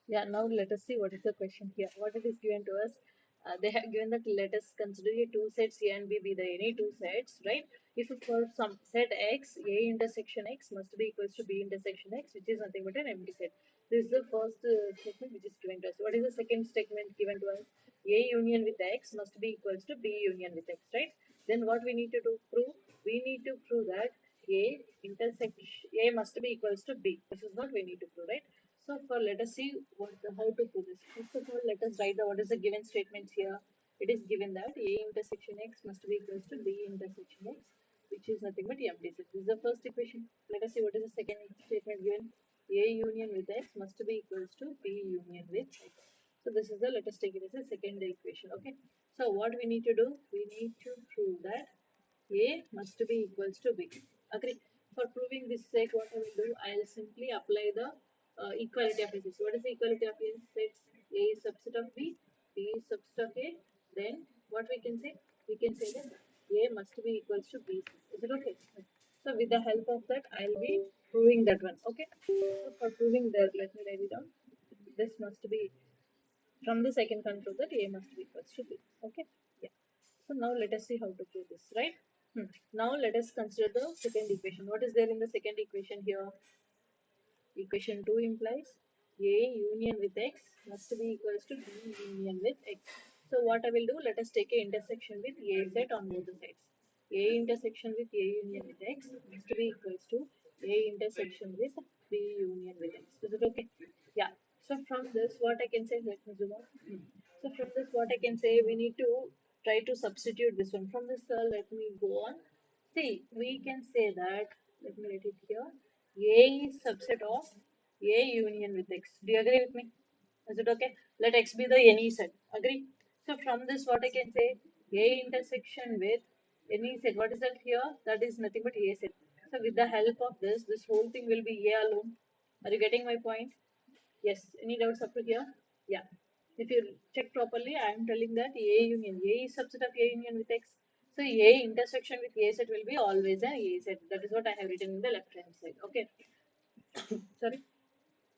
Yeah, now let us see what is the question here. What it is given to us. They have given that let us consider a two sets A and B be the any two sets, right? If for some set X, A intersection X must be equals to B intersection X, which is nothing but an empty set. This is the first statement which is given to us. What is the second statement given to us? A union with X must be equals to B union with X, right? Then what we need to do prove? We need to prove that A intersection A must be equals to B. This is what we need to prove, right? So for let us see how to prove this. First of all, let us write the what is the given statements here. It is given that A intersection X must be equals to B intersection X, which is nothing but empty set. This is the first equation. Let us see what is the second statement given. A union with X must be equals to B union with X. So this is the, let us take it as a second equation. Okay. So what we need to do? We need to prove that A must be equals to B. Agree? For proving this sake, what I will do, I'll simply apply the equality of this. What is the equality of this? Sets A is subset of B, B is subset of A. Then what we can say? We can say that A must be equals to B. Is it okay? So with the help of that, I'll be proving that one. Okay. So for proving that, let me write it down. This must be from this I can conclude that A must be equals to B. Okay. Yeah. So now let us see how to prove this, right? Now let us consider the second equation. What is there in the second equation here? Equation 2 implies A union with X must be equals to B union with X. So what I will do, let us take a intersection with A set on both the sides. A intersection with A union with X must be equals to A intersection with B union with X. Is it okay? Yeah. So from this, what I can say, let me zoom out. So from this, what I can say, we need to try to substitute this one. From this, let me go on. See, we can say that, let me write it here. A is subset of A union with X. Do you agree with me? Is it okay? Let X be the any set. Agree? So from this, what I can say, A intersection with any set. What is that here? That is nothing but A set. So with the help of this whole thing will be A alone. Are you getting my point? Yes. Any doubts up to here? Yeah. If you check properly, I am telling that A union, A is subset of A union with X. So A intersection with A set will be always an A set. That is what I have written in the left hand side. Okay. Sorry.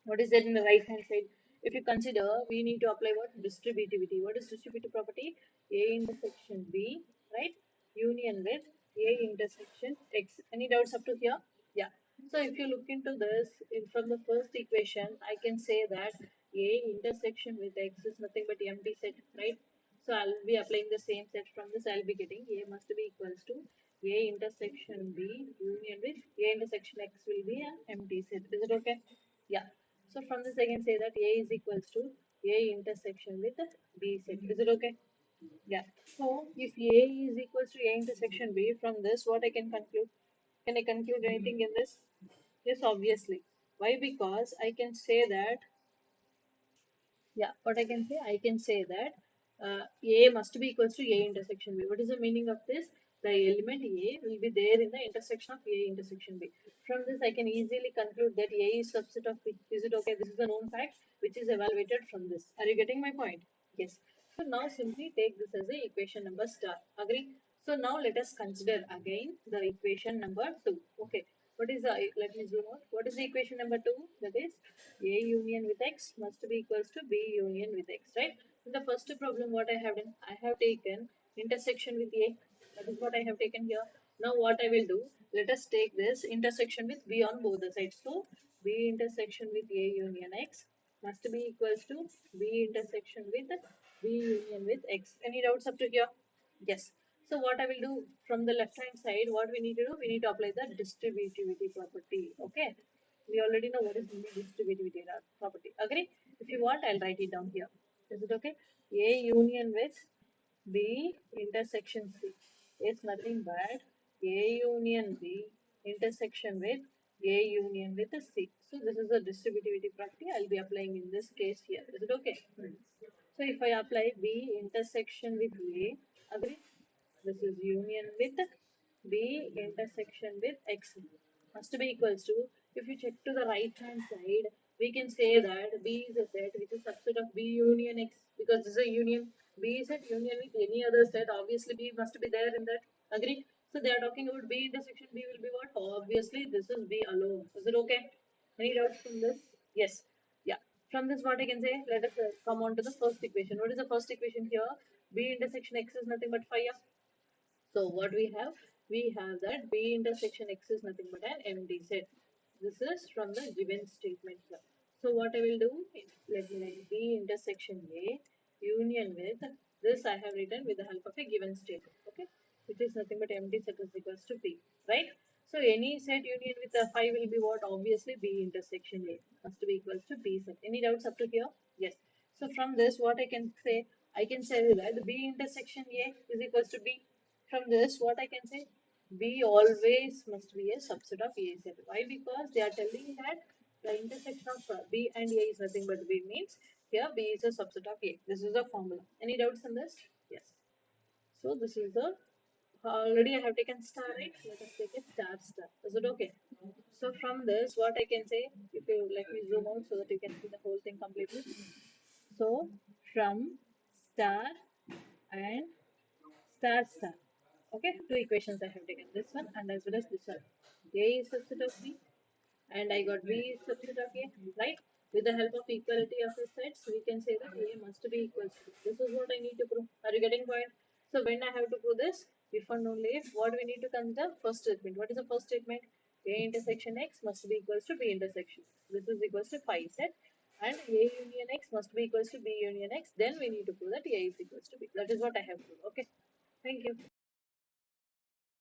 What is there in the right hand side? If you consider, we need to apply what? Distributivity. What is distributive property? A intersection B, right? Union with A intersection X. Any doubts up to here? Yeah. So if you look into this, from the first equation, I can say that A intersection with X is nothing but empty set, right? So I'll be applying the same set. From this I'll be getting A must be equals to A intersection B union with A intersection X will be an empty set. Is it okay? Yeah. So from this I can say that A is equals to A intersection with B set. Is it okay? Yeah. So if A is equals to A intersection B, from this what I can conclude? Can I conclude anything in this? Yes, obviously. Why? Because I can say that, yeah, what I can say, I can say that A must be equals to A intersection B. What is the meaning of this? The element A will be there in the intersection of A intersection B. From this, I can easily conclude that A is subset of B. Is it okay? This is a known fact which is evaluated from this. Are you getting my point? Yes. So now simply take this as a equation number star. Agree? So now let us consider again the equation number 2. Okay. What is the, let me zoom out. What is the equation number 2? That is A union with X must be equals to B union with X, right? In the first problem, what I have done, I have taken intersection with A. That is what I have taken here. Now what I will do, let us take this intersection with B on both the sides. So B intersection with A union X must be equals to B intersection with B union with X. Any doubts up to here? Yes. So what I will do from the left hand side, what we need to do, we need to apply the distributivity property. Okay. We already know what is the distributivity property. Agree? If you want, I'll write it down here. Is it okay? A union with B intersection C is nothing but A union B intersection with A union with C. So this is the distributivity property I'll be applying in this case here. Is it okay? So if I apply B intersection with A, agree? This is union with B intersection with X must be equals to, if you check to the right hand side, we can say that B is a set which is subset of B union X because this is a union. B is a union with any other set. Obviously, B must be there in that. Agree? So they are talking about B intersection B will be what? Obviously, this is B alone. Is it okay? Any doubts from this? Yes. Yeah. from this, what I can say, let us come on to the first equation. What is the first equation here? B intersection x is nothing but phi. Yeah? So what we have? We have that B intersection x is nothing but an empty set. This is from the given statement here. So what I will do, let me write B intersection A union with this I have written with the help of a given statement. Okay, which is nothing but empty set is equals to B, right? So any set union with a phi will be what? Obviously B intersection A must be equals to B set. Any doubts up to here? Yes. So from this, what I can say? I can say that B intersection A is equals to B. From this, what I can say? B always must be a subset of A set. Why? Because they are telling that the intersection of B and A is nothing but B means here B is a subset of A. This is the formula. Any doubts on this? Yes. So this is the already I have taken star, right? Let us take a star star. Is it okay? So from this, what I can say, if you let me zoom out so that you can see the whole thing completely. So from star and star star. Okay, two equations I have taken, this one and as well as this one. A is subset of B and I got B is subset of A, right? With the help of equality of the sets, we can say that A must be equal to B. This is what I need to prove. Are you getting point? So when I have to prove this, if and only if, what we need to consider? First statement. What is the first statement? A intersection X must be equals to B intersection X. This is equals to phi set. And A union X must be equals to B union X. Then we need to prove that A is equals to B. That is what I have proved. Okay. Thank you.